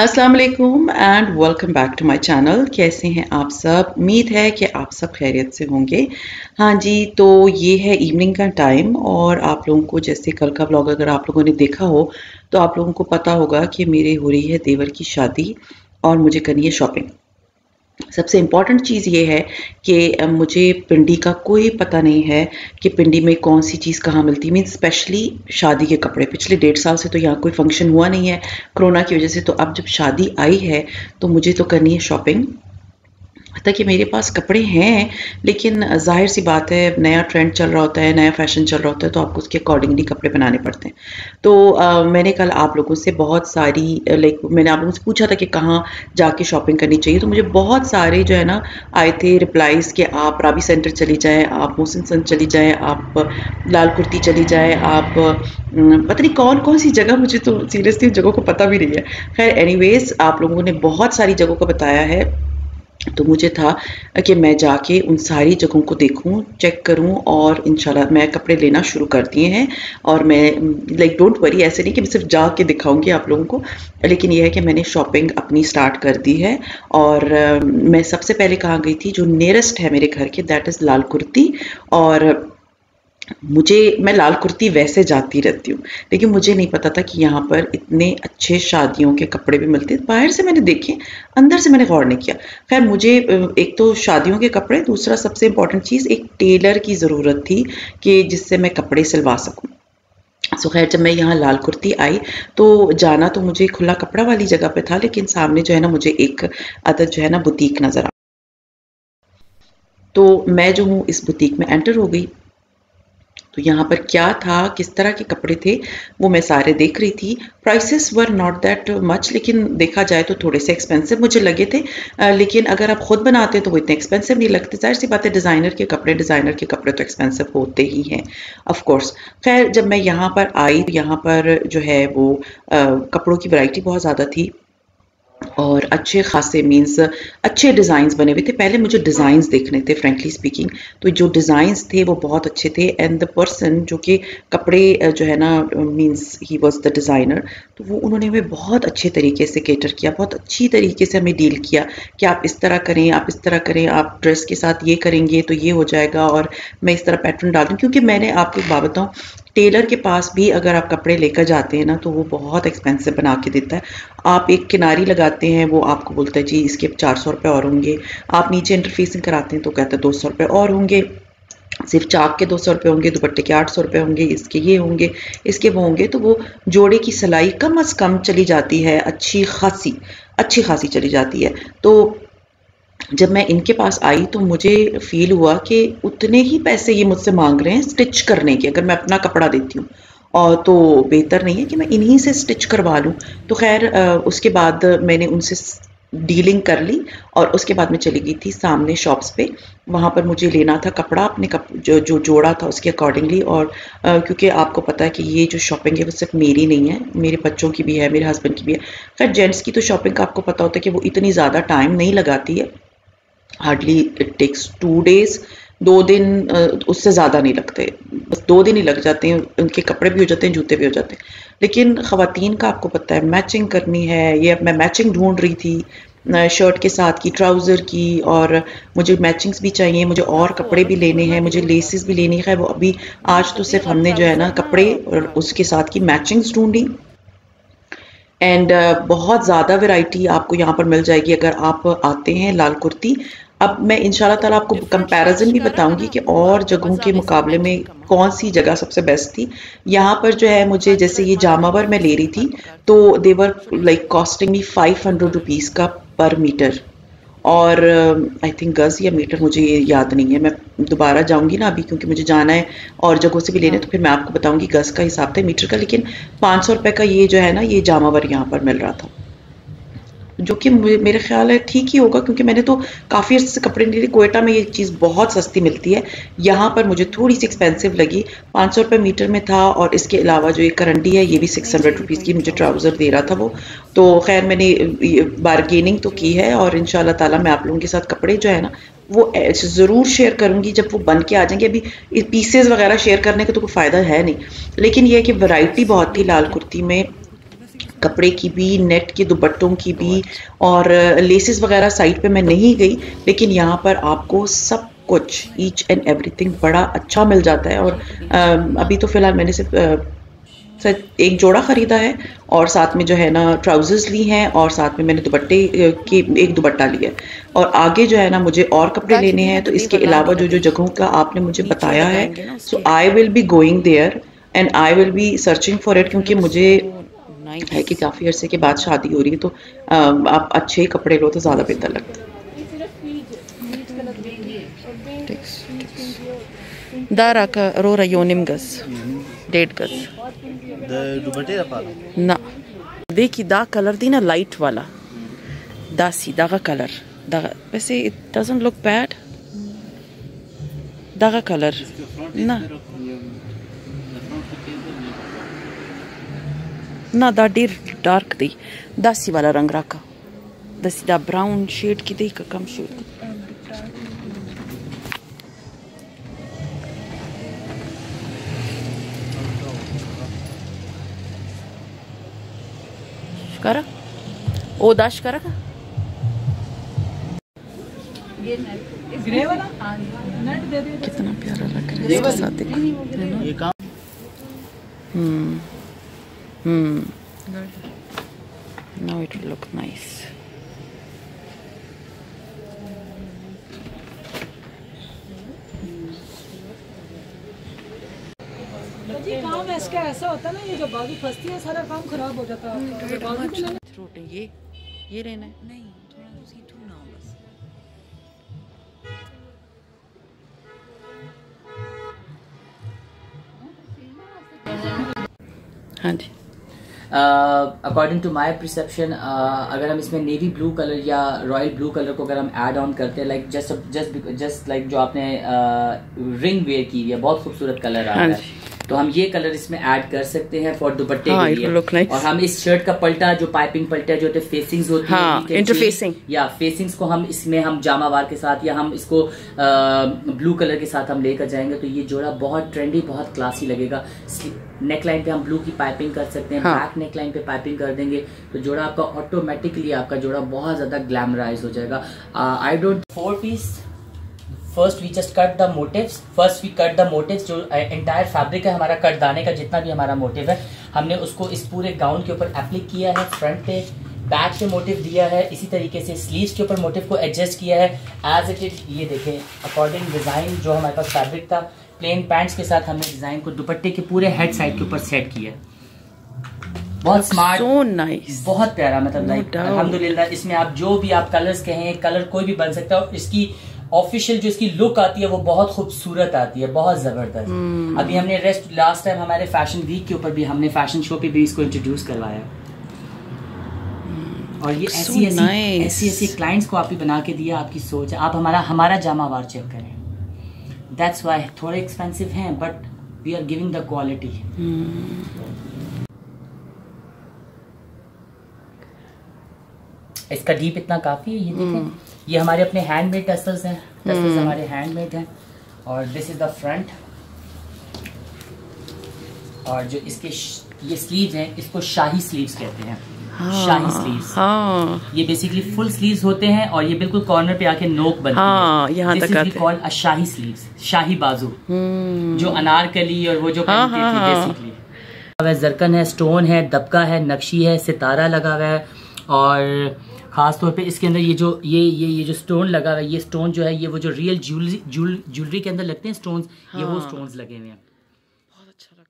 अस्सलाम वालेकुम and welcome back to my channel. कैसे हैं आप सब? उम्मीद है कि आप सब खैरियत से होंगे। हाँ जी, तो ये है इवनिंग का टाइम और आप लोगों को जैसे कल का व्लॉग अगर आप लोगों ने देखा हो तो आप लोगों को पता होगा कि मेरे हो रही है देवर की शादी और मुझे करनी है शॉपिंग। सबसे इम्पॉर्टेंट चीज़ ये है कि मुझे पिंडी का कोई पता नहीं है कि पिंडी में कौन सी चीज़ कहाँ मिलती है। मीन स्पेशली शादी के कपड़े। पिछले 1.5 साल से तो यहाँ कोई फंक्शन हुआ नहीं है कोरोना की वजह से, तो अब जब शादी आई है तो मुझे तो करनी है शॉपिंग। ताकि मेरे पास कपड़े हैं, लेकिन ज़ाहिर सी बात है नया ट्रेंड चल रहा होता है, नया फैशन चल रहा होता है, तो आपको उसके अकॉर्डिंगली कपड़े बनाने पड़ते हैं। तो मैंने कल आप लोगों से बहुत सारी मैंने आप लोगों से पूछा था कि कहाँ जाके शॉपिंग करनी चाहिए, तो मुझे बहुत सारे जो है ना आए थे रिप्लाइज़ कि आप रावी सेंटर चली जाएँ, आप मोहसिन सन चली जाएँ, आप लाल कुर्ती चली जाएँ, आप पता नहीं कौन कौन सी जगह, मुझे तो सीरियसली उन जगहों को पता भी नहीं है। खैर एनीवेज़ आप लोगों ने बहुत सारी जगहों को बताया है, तो मुझे था कि मैं जाके उन सारी जगहों को देखूं, चेक करूं और इंशाल्लाह मैं कपड़े लेना शुरू कर दिए हैं। और मैं डोंट वरी, ऐसे नहीं कि मैं सिर्फ जाके दिखाऊंगी आप लोगों को, लेकिन यह है कि मैंने शॉपिंग अपनी स्टार्ट कर दी है। और मैं सबसे पहले कहाँ गई थी, जो नियरेस्ट है मेरे घर के, दैट इज़ लाल कुर्ती। और मैं लाल कुर्ती वैसे जाती रहती हूँ, लेकिन मुझे नहीं पता था कि यहाँ पर इतने अच्छे शादियों के कपड़े भी मिलते हैं। बाहर से मैंने देखे, अंदर से मैंने गौर नहीं किया। खैर मुझे एक तो शादियों के कपड़े, दूसरा सबसे इम्पोर्टेंट चीज़ एक टेलर की ज़रूरत थी कि जिससे मैं कपड़े सिलवा सकूँ। सो खैर जब मैं यहाँ लाल कुर्ती आई तो जाना तो मुझे खुला कपड़ा वाली जगह पे था, लेकिन सामने जो है ना मुझे एक अदद जो है ना बुटीक नज़र आ, तो मैं जो हूँ इस बुटीक में एंटर हो गई। तो यहाँ पर क्या था, किस तरह के कपड़े थे, वो मैं सारे देख रही थी। Prices were not that much, लेकिन देखा जाए तो थोड़े से एक्सपेंसिव मुझे लगे थे। लेकिन अगर आप खुद बनाते हैं तो वो इतने एक्सपेंसिव नहीं लगते। जाहिर सी बात है डिज़ाइनर के कपड़े तो एक्सपेंसिव होते ही हैं ऑफ कोर्स। खैर जब मैं यहाँ पर आई तो यहाँ पर जो है वो कपड़ों की वैरायटी बहुत ज़्यादा थी और अच्छे खासे मीन्स अच्छे डिज़ाइंस बने हुए थे। पहले मुझे डिज़ाइंस देखने थे फ्रेंकली स्पीकिंग, तो जो डिज़ाइंस थे वो बहुत अच्छे थे। एंड द पर्सन जो कि कपड़े जो है ना means he was the designer, तो वो उन्होंने हमें बहुत अच्छे तरीके से केटर किया, बहुत अच्छी तरीके से हमें डील किया कि आप इस तरह करें, आप इस तरह करें, आप ड्रेस के साथ ये करेंगे तो ये हो जाएगा और मैं इस तरह पैटर्न डाल दूँ। क्योंकि मैंने आपको एक बात बताऊँ, टेलर के पास भी अगर आप कपड़े लेकर जाते हैं ना तो वो बहुत एक्सपेंसिव बना के देता है। आप एक किनारी लगाते हैं, वो आपको बोलता है जी इसके 400 रुपये और होंगे। आप नीचे इंटरफेसिंग कराते हैं तो कहता है 200 रुपये और होंगे। सिर्फ चाक के 200 रुपये होंगे, दुपट्टे के 800 रुपये होंगे, इसके ये होंगे, इसके वो होंगे। तो वो जोड़े की सिलाई कम अज़ कम चली जाती है, अच्छी खासी चली जाती है। तो जब मैं इनके पास आई तो मुझे फील हुआ कि उतने ही पैसे ये मुझसे मांग रहे हैं स्टिच करने के, अगर मैं अपना कपड़ा देती हूँ। और तो बेहतर नहीं है कि मैं इन्हीं से स्टिच करवा लूँ। तो खैर उसके बाद मैंने उनसे डीलिंग कर ली और उसके बाद मैं चली गई थी सामने शॉप्स पे। वहाँ पर मुझे लेना था कपड़ा अपने जो जोड़ा था उसके अकॉर्डिंगली। और क्योंकि आपको पता है कि ये जो शॉपिंग है वो सिर्फ मेरी नहीं है, मेरे बच्चों की भी है, मेरे हस्बैंड की भी है। खैर जेंट्स की तो शॉपिंग का आपको पता होता है कि वो इतनी ज़्यादा टाइम नहीं लगाती है, हार्डली इट टेक्स 2 days, 2 दिन, उससे ज़्यादा नहीं लगते, बस 2 दिन ही लग जाते हैं, उनके कपड़े भी हो जाते हैं, जूते भी हो जाते हैं। लेकिन ख़वातीन का आपको पता है मैचिंग करनी है, ये अब मैं मैचिंग ढूंढ रही थी शर्ट के साथ की, ट्राउज़र की, और मुझे मैचिंग्स भी चाहिए, मुझे और कपड़े भी लेने हैं, मुझे लेसेस भी लेनी है। वो अभी आज तो सिर्फ हमने जो है ना कपड़े और उसके साथ की मैचिंग्स ढूंढी। एंड बहुत ज़्यादा वैरायटी आपको यहाँ पर मिल जाएगी अगर आप आते हैं लाल कुर्ती। अब मैं इंशाल्लाह ताला आपको कंपैरिजन भी बताऊंगी कि और जगहों के मुकाबले में कौन सी जगह सबसे बेस्ट थी। यहाँ पर जो है मुझे जैसे ये जामावर मैं ले रही थी तो देवर लाइक कॉस्टिंग मी 500 रुपीज़ का पर मीटर। और आई थिंक गज़ या मीटर मुझे ये याद नहीं है, मैं दोबारा जाऊंगी ना अभी क्योंकि मुझे जाना है और जगहों से भी लेने, तो फिर मैं आपको बताऊंगी गज़ का हिसाब था मीटर का। लेकिन 500 रुपये का ये जो है ना ये जामावर यहाँ पर मिल रहा था, जो कि मेरे ख्याल है ठीक ही होगा क्योंकि मैंने तो काफ़ी अर्से से कपड़े नहीं लिए। कोयटा में ये चीज़ बहुत सस्ती मिलती है, यहाँ पर मुझे थोड़ी सी एक्सपेंसिव लगी। 500 रुपये मीटर में था। और इसके अलावा जो ये करंडी है ये भी 600 रुपीज़ की मुझे ट्राउज़र दे रहा था वो। तो खैर मैंने बारगेनिंग तो की है और इंशाल्लाह ताला मैं आप लोगों के साथ कपड़े जो है ना वो ज़रूर शेयर करूँगी जब वो बन के आ जाएंगे। अभी पीसेस वगैरह शेयर करने का तो कोई फ़ायदा है नहीं, लेकिन ये है कि वैरायटी बहुत थी लाल कुर्ती में। कपड़े की भी, नेट के दुपट्टों की भी, और लेसेस वगैरह साइड पे मैं नहीं गई, लेकिन यहाँ पर आपको सब कुछ ईच एंड एवरीथिंग बड़ा अच्छा मिल जाता है। और अभी तो फ़िलहाल मैंने सिर्फ एक जोड़ा ख़रीदा है, और साथ में जो है ना ट्राउज़र्स ली हैं, और साथ में मैंने दुपट्टे की एक दुपट्टा लिया है। और आगे जो है ना मुझे और कपड़े लेने हैं, तो इसके अलावा जो जो जगहों का आपने मुझे बताया है, so I will be going there and I will be searching for it, क्योंकि मुझे है कि काफ़ी अरसे के बाद शादी हो रही है, तो आप अच्छे कपड़े लो तो ज़्यादा बेहतर लगता है। Dara ka rora yonim gas, 1.5 gas. दुपट्टे दा पाला ना देखी दा कलर दी ना लाइट वाला, दासी दागा कलर दागा, वैसे it doesn't look bad. Daga colour ना ना दा डीर डार्क दी, दासी वाला रंग रखा, दासी दा ब्राउन शेड की दी का कम शेड की। करा ओ दाश करा का ग्रे वाला नेट दे दे। कितना प्यारा लग रहा है इसके साथ, देखो ये काम now it will look nice. जी काम इसका ऐसा होता है ना, ये जो बाजू फंसती है सारा काम खराब हो जाता है। बाजू को लेना थ्रोट है ये रहना है नहीं, थोड़ा उसकी थू ना हो बस। हाँ जी। अकॉर्डिंग टू माई परसेप्शन, अगर हम इसमें नेवी ब्लू कलर या रॉयल ब्लू कलर को अगर हम ऐड ऑन करते हैं, लाइक जस्ट लाइक जो आपने रिंग वेयर की है, बहुत खूबसूरत कलर आ रहा है, तो हम ये कलर इसमें ऐड कर सकते हैं फॉर दुपट्टे के लिए। nice. और हम इस शर्ट का पल्टा, जो पाइपिंग पल्टा जो होते फेसिंग्स होती है, इंटरफेसिंग या फेसिंग्स को हम इसमें हम जामावार के साथ या हम इसको ब्लू कलर के साथ हम लेकर जाएंगे, तो ये जोड़ा बहुत ट्रेंडी, बहुत क्लासी लगेगा। नेक लाइन पे हम ब्लू की पाइपिंग कर सकते हैं, बैक नेक लाइन पे पाइपिंग कर देंगे, तो जोड़ा आपका ऑटोमेटिकली आपका जोड़ा बहुत ज्यादा ग्लैमराइज हो जाएगा। I don't 4 piece. First we just cut the motives, जो एंटायर फैब्रिक है हमारा, कट दाने का जितना भी हमारा मोटिव है, हमने उसको इस पूरे गाउन के ऊपर एप्लिक किया है। फ्रंट पे बैक पे मोटिव दिया है, इसी तरीके से स्लीव्स के ऊपर मोटिव को एडजस्ट किया है एज इट इज। ये देखें अकॉर्डिंग डिजाइन जो हमारे पास फैब्रिक था, प्लेन पैंट्स के साथ हमने डिजाइन को दुपट्टे के पूरे हेड साइड के ऊपर सेट किया है। बहुत स्मार्ट, so nice. बहुत प्यारा, मतलब अल्हम्दुलिल्लाह। इसमें आप जो भी आप कलर्स कहें, कलर कोई भी बन सकता है। इसकी ऑफिशियल जो इसकी लुक आती है वो बहुत खूबसूरत आती है, बहुत जबरदस्त। अभी हमने लास्ट टाइम हमारे फैशन वीक के ऊपर भी, हमने फैशन शो पे भी इसको इंट्रोड्यूस करवाया। और ये ऐसी क्लाइंट्स को आप ही बना के दिया, आपकी सोच है। आप हमारा जामावार चेक करें, दैट्स वाई थोड़े एक्सपेंसिव हैं, but we are giving the quality. इसका डीप इतना काफी है। ये देखें, ये हमारे अपने हैंडमेड टसल्स हैं, टसल्स हमारे हैंडमेड हैं। और दिस इज द फ्रंट, और जो इसके ये स्लीव्स हैं, इसको शाही स्लीव्स कहते हैं। शाही स्लीव्स, ये बेसिकली फुल स्लीव्स होते हैं, और ये बिल्कुल कॉर्नर पे आके नोक बनती है। यहाँ तक आते हैं। कॉल्ड अ शाही स्लीव्स, शाही बाजू, जो अनारकली और वो जो पहनती थी बेसिकली। जरकन है, स्टोन है, दबका है, नक्शी है, सितारा लगा हुआ है, और खास तौर पे इसके अंदर ये जो स्टोन लगा हुआ है, ये स्टोन जो है, ये वो जो रियल ज्वेलरी के अंदर लगते हैं स्टोन्स, ये वो स्टोन्स लगे हुए हैं। बहुत अच्छा लग रहा है।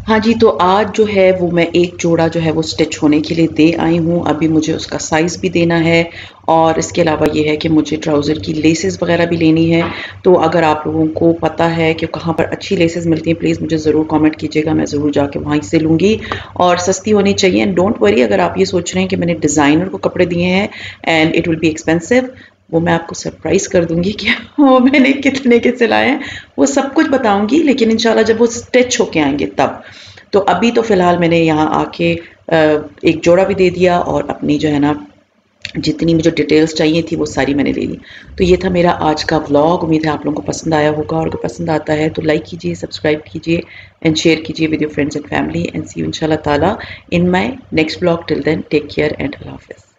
हाँ जी, तो आज जो है वो मैं एक जोड़ा जो है वो स्टिच होने के लिए दे आई हूँ। अभी मुझे उसका साइज़ भी देना है, और इसके अलावा ये है कि मुझे ट्राउज़र की लेसेस वगैरह भी लेनी है। तो अगर आप लोगों को पता है कि कहाँ पर अच्छी लेसेस मिलती हैं, प्लीज़ मुझे ज़रूर कमेंट कीजिएगा, मैं ज़रूर जाके वहीं से लूँगी, और सस्ती होनी चाहिए। एंड डोंट वरी, अगर आप ये सोच रहे हैं कि मैंने डिज़ाइनर को कपड़े दिए हैं and it will be expensive, वो मैं आपको सरप्राइज़ कर दूंगी कि वो मैंने कितने के सिलाए हैं, वो सब कुछ बताऊंगी, लेकिन इंशाल्लाह जब वो स्टिच होके आएंगे तब। तो अभी तो फ़िलहाल मैंने यहाँ आके एक जोड़ा भी दे दिया, और अपनी जो है ना जितनी मुझे डिटेल्स चाहिए थी वो सारी मैंने ले ली। तो ये था मेरा आज का व्लॉग। उम्मीद है आप लोगों को पसंद आया होगा, और अगर पसंद आता है तो लाइक कीजिए, सब्सक्राइब कीजिए एंड शेयर कीजिए with your friends and family, and see you इंशाल्लाह ताला in my next vlog. Till then take care and अल्लाह हाफिज़।